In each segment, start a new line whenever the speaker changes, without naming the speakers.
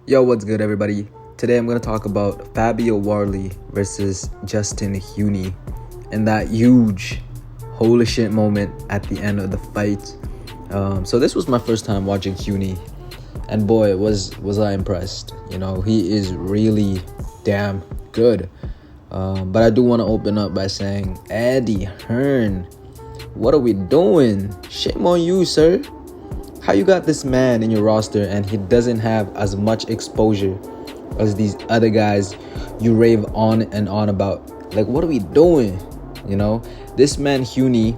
Yo, what's good, everybody? Today I'm going to talk about Fabio Wardley versus Justin Huni and that huge holy shit moment at the end of the fight. So this was my first time watching Huni, and boy, was I impressed. You know, he is really damn good. But I do want to open up by saying, Eddie Hearn, what are we doing? Shame on you, sir. How you got this man in your roster and he doesn't have as much exposure as these other guys you rave on and on about? Like, what are we doing? You know, this man Huni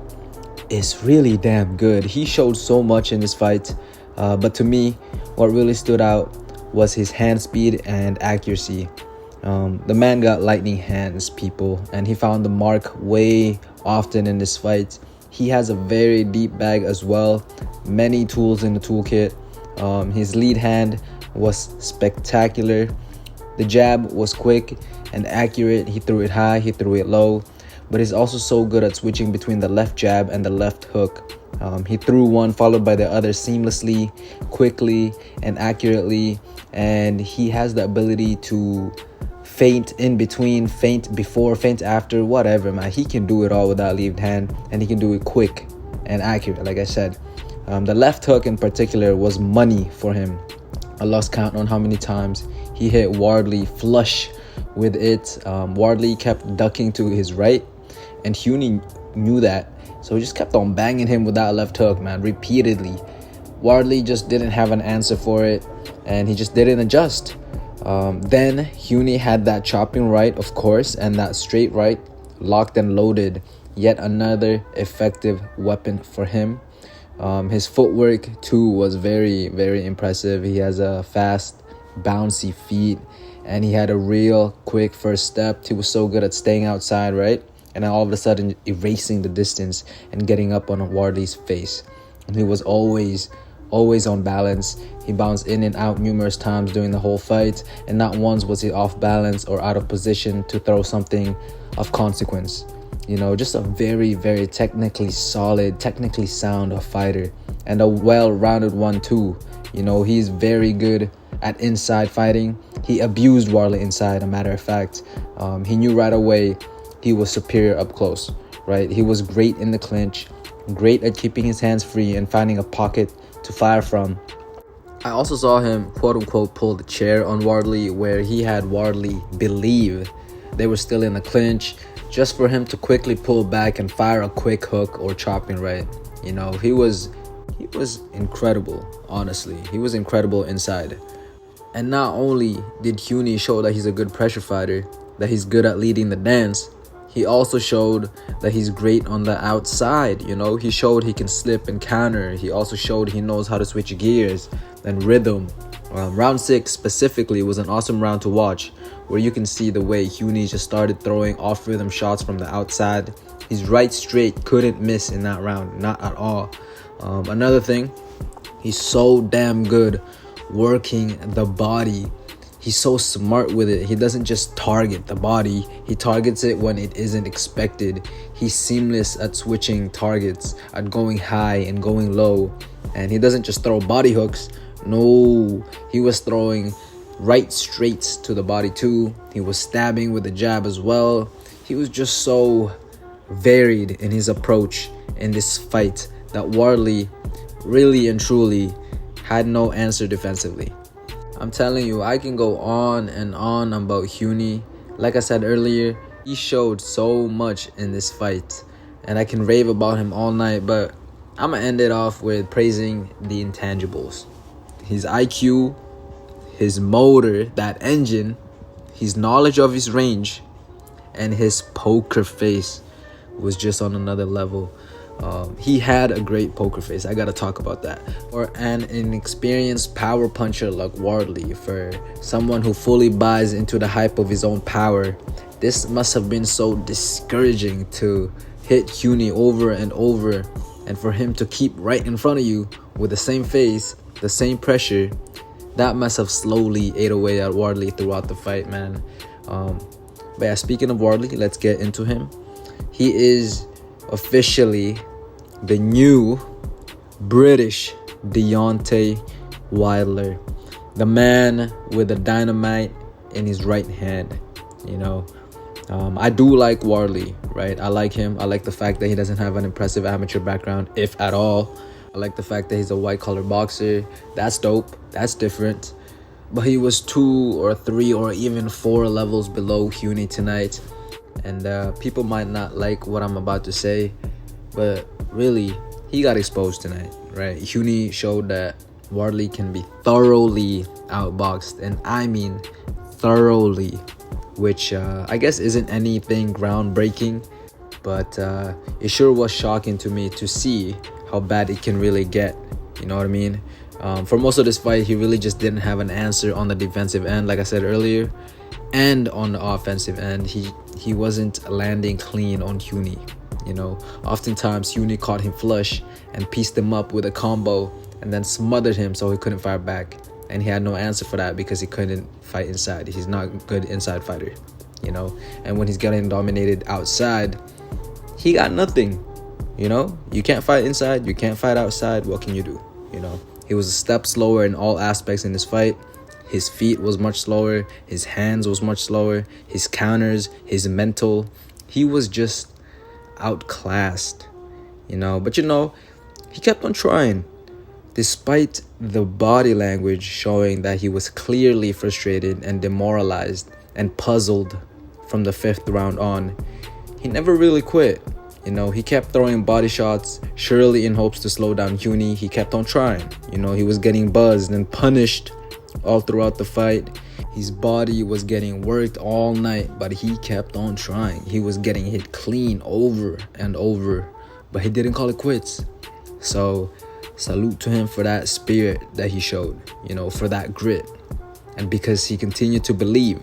is really damn good. He showed so much in this fight, but to me, what really stood out was his hand speed and accuracy. The man got lightning hands, people, and he found the mark way often in this fight. He has a very deep bag as well, many tools in the toolkit. His lead hand was spectacular. The jab was quick and accurate. He threw it high, he threw it low, but he's also so good at switching between the left jab and the left hook. He threw one followed by the other seamlessly, quickly, and accurately, and he has the ability to feint in between, feint before, feint after, whatever, man. He can do it all with that left hand, and he can do it quick and accurate, like I said. The left hook in particular was money for him. I lost count on how many times he hit Wardley flush with it. Wardley kept ducking to his right, and Huni knew that, so he just kept on banging him with that left hook, man, repeatedly. Wardley just didn't have an answer for it, and he just didn't adjust. Then Huni had that chopping right, of course, and that straight right, locked and loaded. Yet another effective weapon for him. His footwork too was very, very impressive. He has a fast, bouncy feet, and he had a real quick first step. He was so good at staying outside, right? And then all of a sudden erasing the distance and getting up on Wardley's face. And he was always on balance. He bounced in and out numerous times during the whole fight, and not once was he off balance or out of position to throw something of consequence. You know, just a very, very technically solid, technically sound fighter, and a well-rounded one too. You know, he's very good at inside fighting. He abused Wardley inside, a matter of fact. He knew right away he was superior up close, right? He was great in the clinch, great at keeping his hands free and finding a pocket to fire from. I also saw him quote-unquote pull the chair on Wardley, where he had Wardley believe they were still in the clinch, just for him to quickly pull back and fire a quick hook or chopping right. You know, he was incredible, honestly. He was incredible inside. And not only did Huni show that he's a good pressure fighter, that he's good at leading the dance, he also showed that he's great on the outside. You know, he showed he can slip and counter. He also showed he knows how to switch gears and rhythm. Round 6 specifically was an awesome round to watch, where you can see the way Huni just started throwing off-rhythm shots from the outside. His right straight couldn't miss in that round, not at all. Another thing, he's so damn good working the body. He's so smart with it. He doesn't just target the body. He targets it when it isn't expected. He's seamless at switching targets, at going high and going low. And he doesn't just throw body hooks. No, he was throwing right straights to the body too. He was stabbing with the jab as well. He was just so varied in his approach in this fight that Wardley really and truly had no answer defensively. I'm telling you, I can go on and on about Huni. Like I said earlier, he showed so much in this fight, and I can rave about him all night, but I'm going to end it off with praising the intangibles. His IQ, his motor, that engine, his knowledge of his range, and his poker face was just on another level. He had a great poker face. I gotta talk about that. For an inexperienced power puncher like Wardley, for someone who fully buys into the hype of his own power, this must have been so discouraging to hit Huni over and over, and for him to keep right in front of you with the same face, the same pressure. That must have slowly ate away at Wardley throughout the fight, man. But yeah, speaking of Wardley, let's get into him. He is officially the new British Deontay Wilder. The man with the dynamite in his right hand, you know. I do like Wardley, right? I like him. I like the fact that he doesn't have an impressive amateur background, if at all. I like the fact that he's a white-collar boxer. That's dope. That's different. But he was 2 or 3 or even 4 levels below Huni tonight. And people might not like what I'm about to say, but really, he got exposed tonight, right? Huni showed that Wardley can be thoroughly outboxed, and I mean thoroughly, which I guess isn't anything groundbreaking, but it sure was shocking to me to see how bad it can really get. You know what I mean? For most of this fight, he really just didn't have an answer on the defensive end, like I said earlier, and on the offensive end, he wasn't landing clean on Huni. You know, oftentimes Huni caught him flush and pieced him up with a combo and then smothered him so he couldn't fire back. And he had no answer for that because he couldn't fight inside. He's not a good inside fighter, you know. And when he's getting dominated outside, he got nothing, you know. You can't fight inside, you can't fight outside. What can you do, you know? He was a step slower in all aspects in this fight. His feet was much slower. His hands was much slower. His counters, his mental. He was just outclassed, you know. But, you know, he kept on trying. Despite the body language showing that he was clearly frustrated and demoralized and puzzled from the 5th round on, he never really quit. You know, he kept throwing body shots, surely in hopes to slow down Huni. He kept on trying. You know, he was getting buzzed and punished all throughout the fight. His body was getting worked all night, but he kept on trying. He was getting hit clean over and over, but he didn't call it quits. So salute to him for that spirit that he showed, you know, for that grit. And because he continued to believe,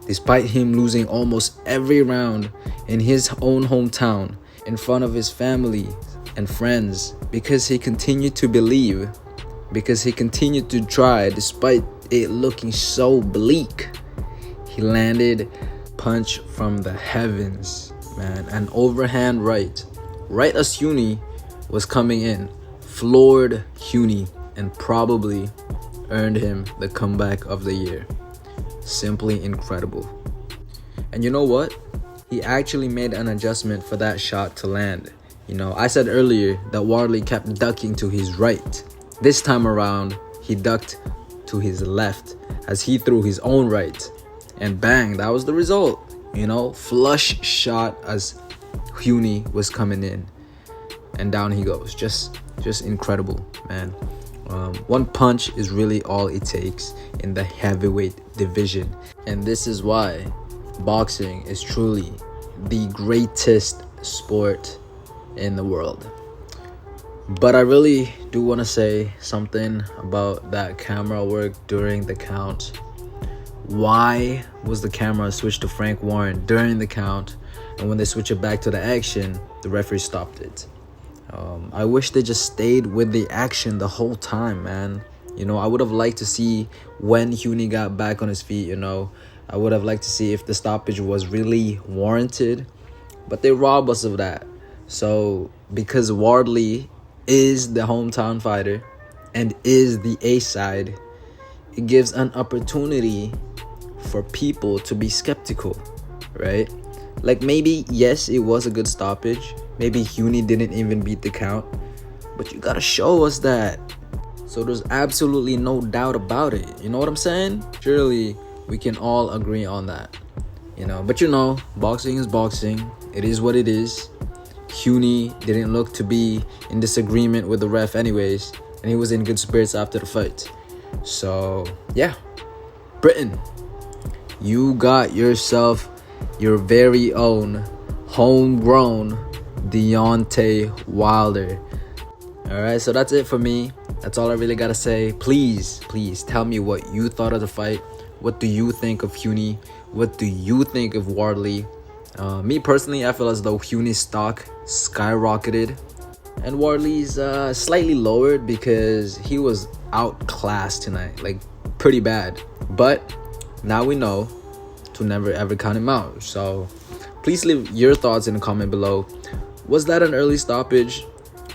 despite him losing almost every round in his own hometown, in front of his family and friends, because he continued to believe, because he continued to try despite it looking so bleak, he landed punch from the heavens, man. An overhand right as Huni was coming in, floored Huni and probably earned him the comeback of the year. Simply incredible. And you know what? He actually made an adjustment for that shot to land. You know, I said earlier that Wardley kept ducking to his right. This time around, he ducked to his left as he threw his own right. And bang, that was the result. You know, flush shot as Huni was coming in. And down he goes. Just incredible, man. One punch is really all it takes in the heavyweight division. And this is why boxing is truly the greatest sport in the world. But I really do want to say something about that camera work during the count. Why was the camera switched to Frank Warren during the count, and when they switch it back to the action, the referee stopped it? I wish they just stayed with the action the whole time, man. You know, I would have liked to see when Huni got back on his feet, you know. I would have liked to see if the stoppage was really warranted, but they robbed us of that. So, because Wardley is the hometown fighter and is the A side, it gives an opportunity for people to be skeptical, right? Like, maybe, yes, it was a good stoppage. Maybe Huni didn't even beat the count, but you gotta show us that. So there's absolutely no doubt about it. You know what I'm saying? Surely we can all agree on that, you know. But you know, boxing is boxing. It is what it is. Huni didn't look to be in disagreement with the ref anyways, and he was in good spirits after the fight. So yeah, Britain, you got yourself your very own homegrown Deontay Wilder. Alright, so that's it for me. That's all I really gotta say. Please tell me what you thought of the fight. What do you think of Huni? What do you think of Wardley? Me personally, I feel as though Huni's stock skyrocketed and Wardley's slightly lowered because he was outclassed tonight, like pretty bad. But now we know to never ever count him out. So please leave your thoughts in the comment below. Was that an early stoppage?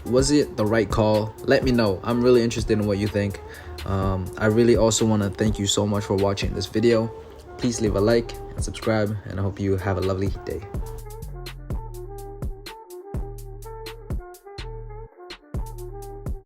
Was it the right call? Let me know. I'm really interested in what you think. I really also want to thank you so much for watching this video. Please leave a like and subscribe, and I hope you have a lovely day.